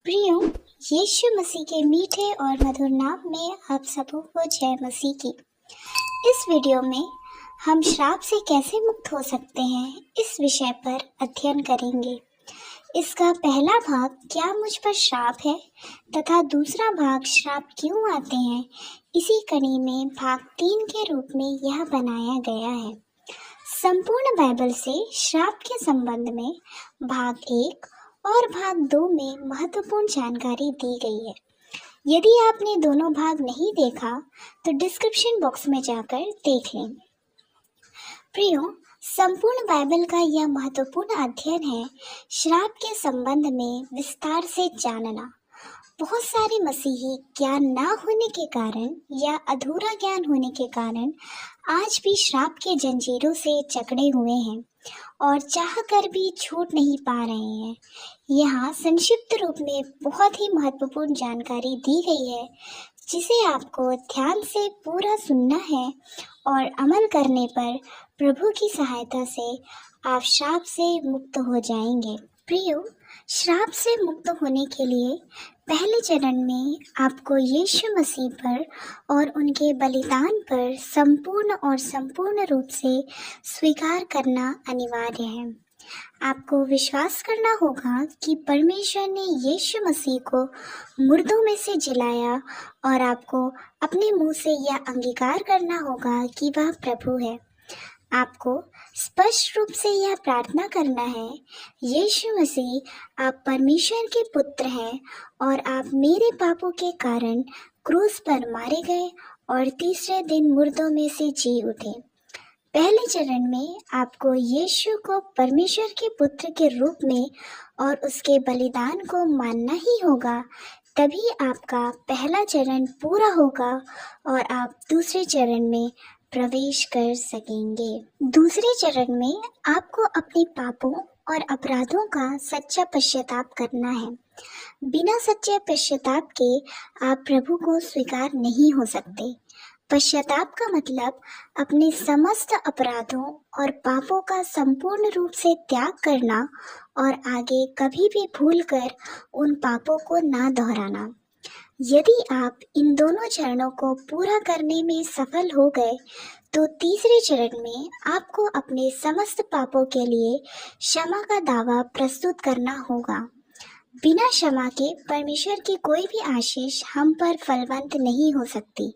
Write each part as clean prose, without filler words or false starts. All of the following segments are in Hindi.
प्रियो, यीशु मसीह के मीठे और मधुर नाम में आप सबों को जय मसीह की। इस वीडियो में हम श्राप से कैसे मुक्त हो सकते हैं इस विषय पर अध्ययन करेंगे। इसका पहला भाग क्या मुझ पर श्राप है तथा दूसरा भाग श्राप क्यों आते हैं, इसी कड़ी में भाग 3 के रूप में यह बनाया गया है। संपूर्ण बाइबल से श्राप के संबंध में भाग 1 और भाग 2 में महत्वपूर्ण जानकारी दी गई है। यदि आपने दोनों भाग नहीं देखा तो डिस्क्रिप्शन बॉक्स में जाकर देख लें। प्रियो, संपूर्ण बाइबल का यह महत्वपूर्ण अध्ययन है श्राप के संबंध में विस्तार से जानना। बहुत सारे मसीही ज्ञान ना होने के कारण या अधूरा ज्ञान होने के कारण आज भी श्राप के जंजीरों से जकड़े हुए हैं और चाहकर भी छूट नहीं पा रहे हैं। यहाँ संक्षिप्त रूप में बहुत ही महत्वपूर्ण जानकारी दी गई है जिसे आपको ध्यान से पूरा सुनना है और अमल करने पर प्रभु की सहायता से आप श्राप से मुक्त हो जाएंगे। प्रियो, श्राप से मुक्त होने के लिए पहले चरण में आपको यीशु मसीह पर और उनके बलिदान पर संपूर्ण रूप से स्वीकार करना अनिवार्य है। आपको विश्वास करना होगा कि परमेश्वर ने यीशु मसीह को मुर्दों में से जिलाया और आपको अपने मुंह से यह अंगीकार करना होगा कि वह प्रभु है। आपको स्पष्ट रूप से यह प्रार्थना करना है, यीशु मसीह आप परमेश्वर के पुत्र हैं और आप मेरे पापों के कारण क्रूस पर मारे गए और तीसरे दिन मुर्दों में से जी उठे। पहले चरण में आपको यीशु को परमेश्वर के पुत्र के रूप में और उसके बलिदान को मानना ही होगा, तभी आपका पहला चरण पूरा होगा और आप दूसरे चरण में प्रवेश कर सकेंगे। दूसरे चरण में आपको अपने पापों और अपराधों का सच्चा पश्चाताप करना है। बिना सच्चे पश्चाताप के आप प्रभु को स्वीकार नहीं हो सकते। पश्चाताप का मतलब अपने समस्त अपराधों और पापों का संपूर्ण रूप से त्याग करना और आगे कभी भी भूलकर उन पापों को ना दोहराना। यदि आप इन दोनों चरणों को पूरा करने में सफल हो गए तो तीसरे चरण में आपको अपने समस्त पापों के लिए क्षमा का दावा प्रस्तुत करना होगा। बिना क्षमा के परमेश्वर की कोई भी आशीष हम पर फलवंत नहीं हो सकती।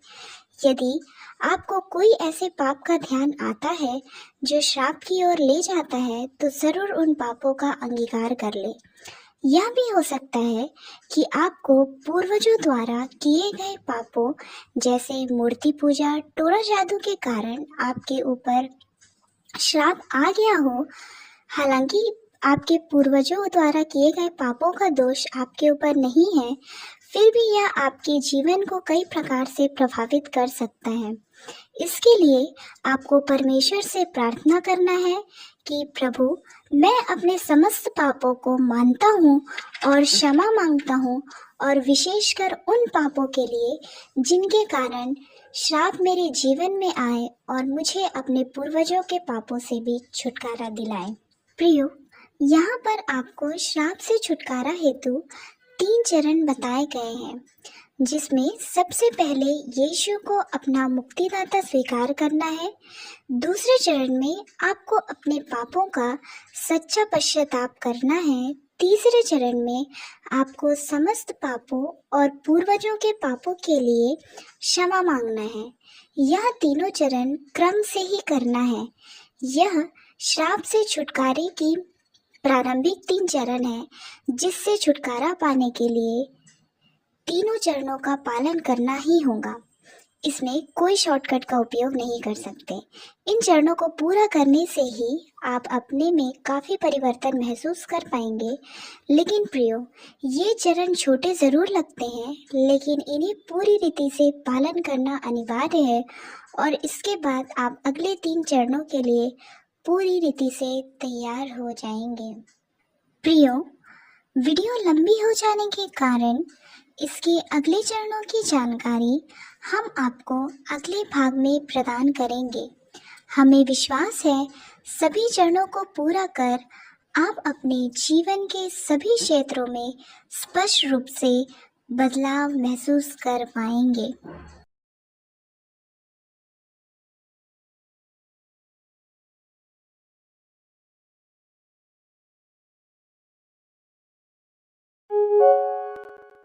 यदि आपको कोई ऐसे पाप का ध्यान आता है जो श्राप की ओर ले जाता है तो जरूर उन पापों का अंगीकार कर ले। यह भी हो सकता है कि आपको पूर्वजों द्वारा किए गए पापों जैसे मूर्ति पूजा, टोरा जादू के कारण आपके ऊपर श्राप आ गया हो। हालांकि आपके पूर्वजों द्वारा किए गए पापों का दोष आपके ऊपर नहीं है, फिर भी यह आपके जीवन को कई प्रकार से प्रभावित कर सकता है। इसके लिए आपको परमेश्वर से प्रार्थना करना है कि प्रभु, मैं अपने समस्त पापों को मानता हूँ और क्षमा मांगता हूँ, और विशेषकर उन पापों के लिए जिनके कारण श्राप मेरे जीवन में आए और मुझे अपने पूर्वजों के पापों से भी छुटकारा दिलाए। प्रियो, यहाँ पर आपको श्राप से छुटकारा हेतु 3 चरण बताए गए हैं, जिसमें सबसे पहले यीशु को अपना मुक्तिदाता स्वीकार करना है। दूसरे चरण में आपको अपने पापों का सच्चा पश्चाताप करना है। तीसरे चरण में आपको समस्त पापों और पूर्वजों के पापों के लिए क्षमा मांगना है। यह तीनों चरण क्रम से ही करना है। यह श्राप से छुटकारे की प्रारंभिक 3 चरण है, जिससे छुटकारा पाने के लिए तीनों चरणों का पालन करना ही होगा। इसमें कोई शॉर्टकट का उपयोग नहीं कर सकते। इन चरणों को पूरा करने से ही आप अपने में काफ़ी परिवर्तन महसूस कर पाएंगे। लेकिन प्रियो, ये चरण छोटे ज़रूर लगते हैं, लेकिन इन्हें पूरी रीति से पालन करना अनिवार्य है और इसके बाद आप अगले 3 चरणों के लिए पूरी रीति से तैयार हो जाएंगे। प्रियो, वीडियो लंबी हो जाने के कारण इसके अगले चरणों की जानकारी हम आपको अगले भाग में प्रदान करेंगे। हमें विश्वास है सभी चरणों को पूरा कर आप अपने जीवन के सभी क्षेत्रों में स्पष्ट रूप से बदलाव महसूस कर पाएंगे।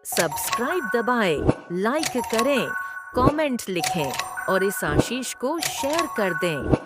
सब्सक्राइब दबाएं, लाइक करें, कमेंट लिखें और इस आशीष को शेयर कर दें।